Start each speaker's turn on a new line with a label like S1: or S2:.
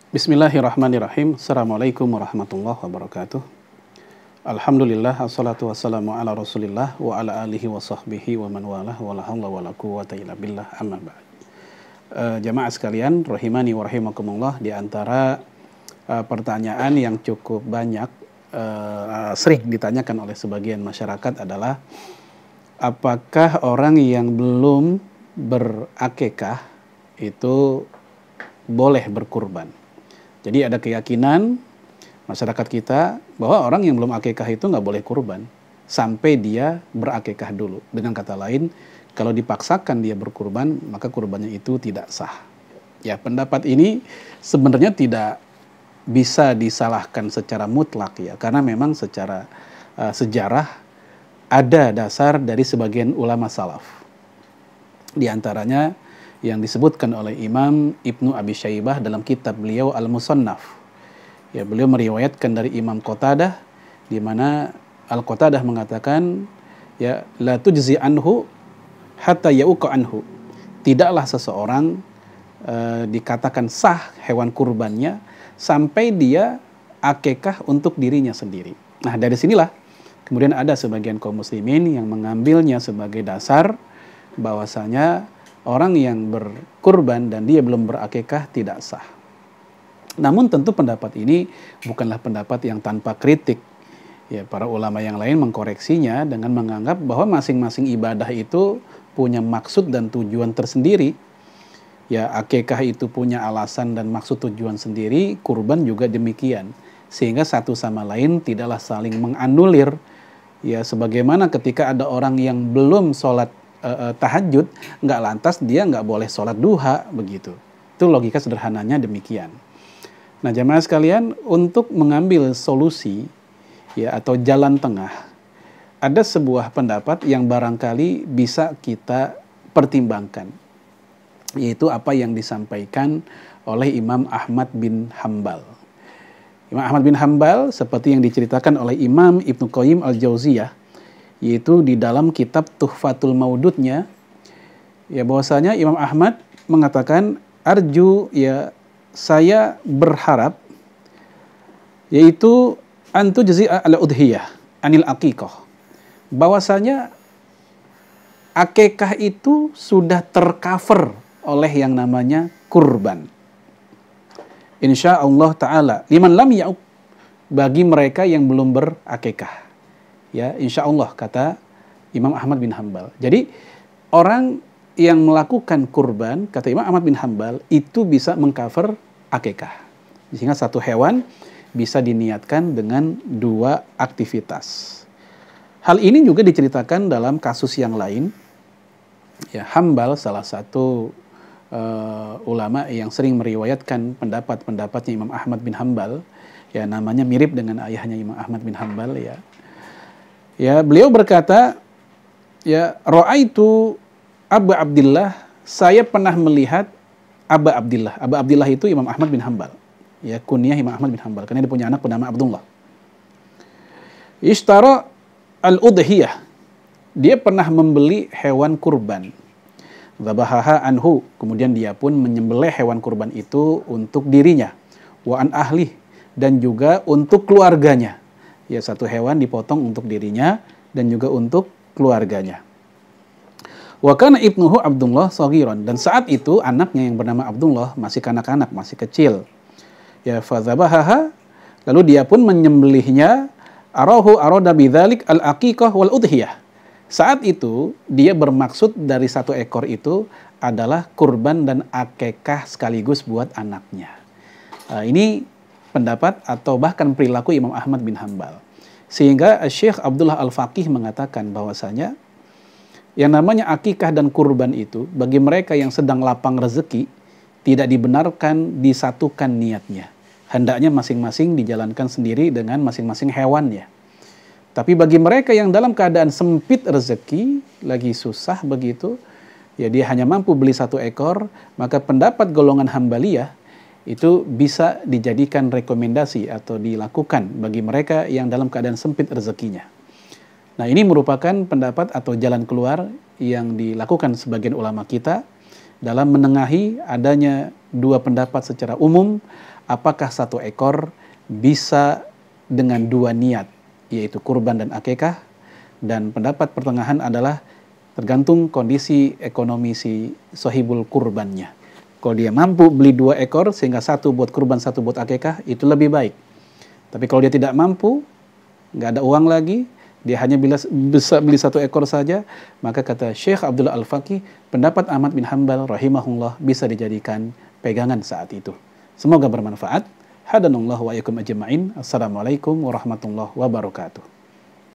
S1: Bismillahirrahmanirrahim. Assalamualaikum warahmatullahi wabarakatuh. Alhamdulillah, assalatu wassalamu ala rasulillah wa ala alihi wa sahbihi wa man walah wa la hawla wa la quwwata illa billah, amma ba'd. Jamaah sekalian, rahimani wa rahimakumullah, di antara pertanyaan yang cukup banyak sering ditanyakan oleh sebagian masyarakat adalah apakah orang yang belum berakikah itu boleh berkurban. Jadi ada keyakinan masyarakat kita bahwa orang yang belum akikah itu nggak boleh kurban sampai dia berakikah dulu. Dengan kata lain, kalau dipaksakan dia berkurban, maka kurbannya itu tidak sah. Ya, pendapat ini sebenarnya tidak bisa disalahkan secara mutlak ya, karena memang secara sejarah ada dasar dari sebagian ulama salaf. Di antaranya yang disebutkan oleh Imam Ibnu Abi Syaibah dalam kitab beliau Al-Musannaf. Ya, beliau meriwayatkan dari Imam Qatadah, di mana Al-Qatadah mengatakan, ya, la tujzi anhu hatta yauqa anhu. Tidaklah seseorang dikatakan sah hewan kurbannya sampai dia akikah untuk dirinya sendiri. Nah, dari sinilah kemudian ada sebagian kaum muslimin yang mengambilnya sebagai dasar bahwasanya orang yang berkurban dan dia belum berakikah tidak sah. Namun tentu pendapat ini bukanlah pendapat yang tanpa kritik. Ya, para ulama yang lain mengkoreksinya dengan menganggap bahwa masing-masing ibadah itu punya maksud dan tujuan tersendiri. Ya, akikah itu punya alasan dan maksud tujuan sendiri, kurban juga demikian. Sehingga satu sama lain tidaklah saling menganulir. Ya, sebagaimana ketika ada orang yang belum sholat tahajud, nggak lantas dia nggak boleh sholat duha, begitu. Itu logika sederhananya demikian. Nah, jamaah sekalian, untuk mengambil solusi ya atau jalan tengah, ada sebuah pendapat yang barangkali bisa kita pertimbangkan, yaitu apa yang disampaikan oleh Imam Ahmad bin Hambal. Imam Ahmad bin Hambal seperti yang diceritakan oleh Imam Ibnu Qayyim al-Jauziyah, yaitu di dalam kitab Tuhfatul Maududnya, ya, bahwasanya Imam Ahmad mengatakan, arju, ya, saya berharap, yaitu antu jazi'a ala udhiyah anil aqiqah, bahwasanya akikah itu sudah tercover oleh yang namanya kurban. Insya Allah Ta'ala liman lam ya'uq, bagi mereka yang belum berakikah. Ya, insya Allah, kata Imam Ahmad bin Hambal. Jadi orang yang melakukan kurban, kata Imam Ahmad bin Hambal, itu bisa mengcover akikah. Sehingga satu hewan bisa diniatkan dengan dua aktivitas. Hal ini juga diceritakan dalam kasus yang lain. Ya, Hambal salah satu ulama yang sering meriwayatkan pendapat-pendapatnya Imam Ahmad bin Hambal. Ya, namanya mirip dengan ayahnya Imam Ahmad bin Hambal, ya. Ya, beliau berkata, ya, ra'aitu Abu Abdillah, saya pernah melihat Abu Abdillah. Abu Abdillah itu Imam Ahmad bin Hambal. Ya, kunyah Imam Ahmad bin Hambal, karena dia punya anak bernama Abdullah. Ishtara al-udhiyah, dia pernah membeli hewan kurban. Dhabahaha anhu, kemudian dia pun menyembelih hewan kurban itu untuk dirinya. Wa an ahli, dan juga untuk keluarganya. Ya, satu hewan dipotong untuk dirinya dan juga untuk keluarganya. Wa kana ibnuhu Abdullah saghiran, dan saat itu anaknya yang bernama Abdullah masih kanak-kanak, masih kecil. Ya, fadzabahaha, lalu dia pun menyembelihnya, arahu arada bidzalik al-aqiqah wal udhiyah. Saat itu dia bermaksud dari satu ekor itu adalah kurban dan akikah sekaligus buat anaknya. Ini pendapat atau bahkan perilaku Imam Ahmad bin Hambal. Sehingga Syekh Abdullah Al-Faqih mengatakan bahwasanya yang namanya akikah dan kurban itu bagi mereka yang sedang lapang rezeki tidak dibenarkan disatukan niatnya. Hendaknya masing-masing dijalankan sendiri dengan masing-masing hewannya. Tapi bagi mereka yang dalam keadaan sempit rezeki, lagi susah begitu, ya dia hanya mampu beli satu ekor, maka pendapat golongan Hambaliyah itu bisa dijadikan rekomendasi atau dilakukan bagi mereka yang dalam keadaan sempit rezekinya. Nah, ini merupakan pendapat atau jalan keluar yang dilakukan sebagian ulama kita dalam menengahi adanya dua pendapat secara umum apakah 1 ekor bisa dengan 2 niat, yaitu kurban dan akikah. Dan pendapat pertengahan adalah tergantung kondisi ekonomi si sohibul kurbannya. Kalau dia mampu beli 2 ekor sehingga 1 buat kurban, 1 buat akikah, itu lebih baik. Tapi kalau dia tidak mampu, nggak ada uang lagi, dia hanya bisa beli 1 ekor saja, maka kata Syekh Abdullah Al-Faqih, pendapat Ahmad bin Hanbal rahimahullah bisa dijadikan pegangan saat itu. Semoga bermanfaat. Hadanallahu wa iyyakum ajma'in. Assalamualaikum warahmatullahi wabarakatuh.